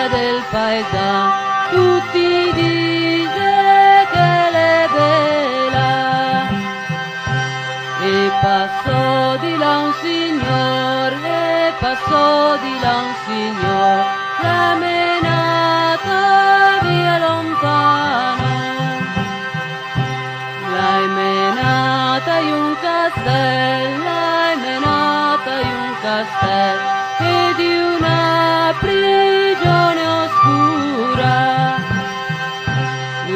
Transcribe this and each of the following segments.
via del paesaggio, tutti dice che le bella. E passò di là un signor, e passò di là un signor, l'ha menata via lontano. L'hai menata in un castello, l'hai menata in un castello, e di una prigione oscura.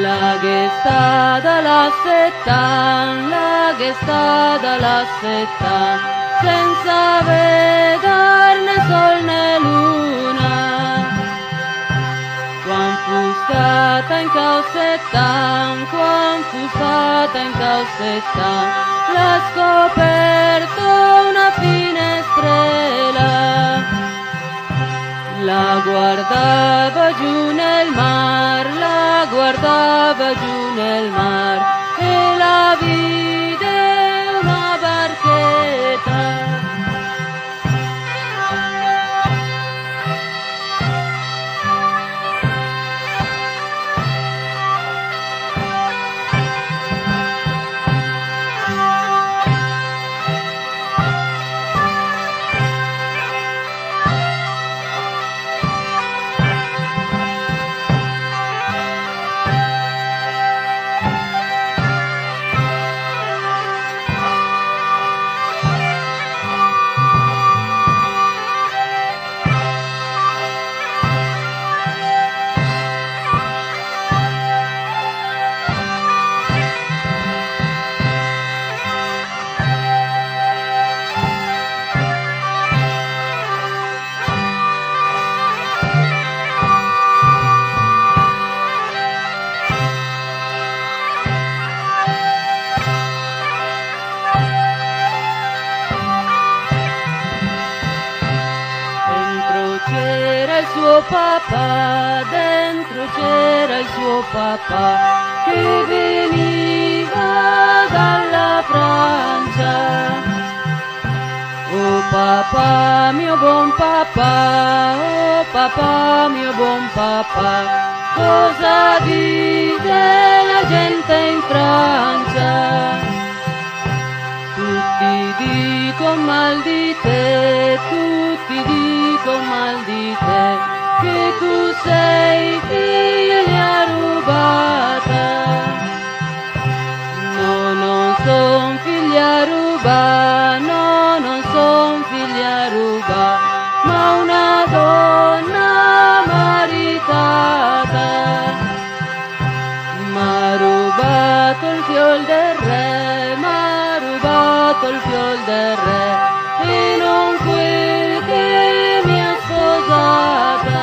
La che sta dalla settan, la che sta dalla settan, senza vedere né sol né luna. Quan fu stata in Causettan, quan fu stata in Causettan, l'ha scoperto una finestrella. La guardava giù nel mar, la guardava giù nel mar, e la vide una barchetta. C'era il suo papà, dentro c'era il suo papà, che veniva dalla Francia. Oh papà, mio buon papà, oh papà, mio buon papà, cosa dice la gente in Francia? Tutti dicono mal di te, tutti dicono mal di te, che tu sei figlia rubata. No, non son figlia rubata, no, non son figlia rubata, ma una donna maritata. M'ha rubato il fiol del re, m'ha rubato il fiol del re, e non quel che mi ha sposata.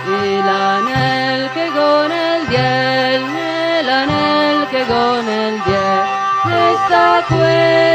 E l'anel che go nel diel, e l'anel che go nel diel, resta quel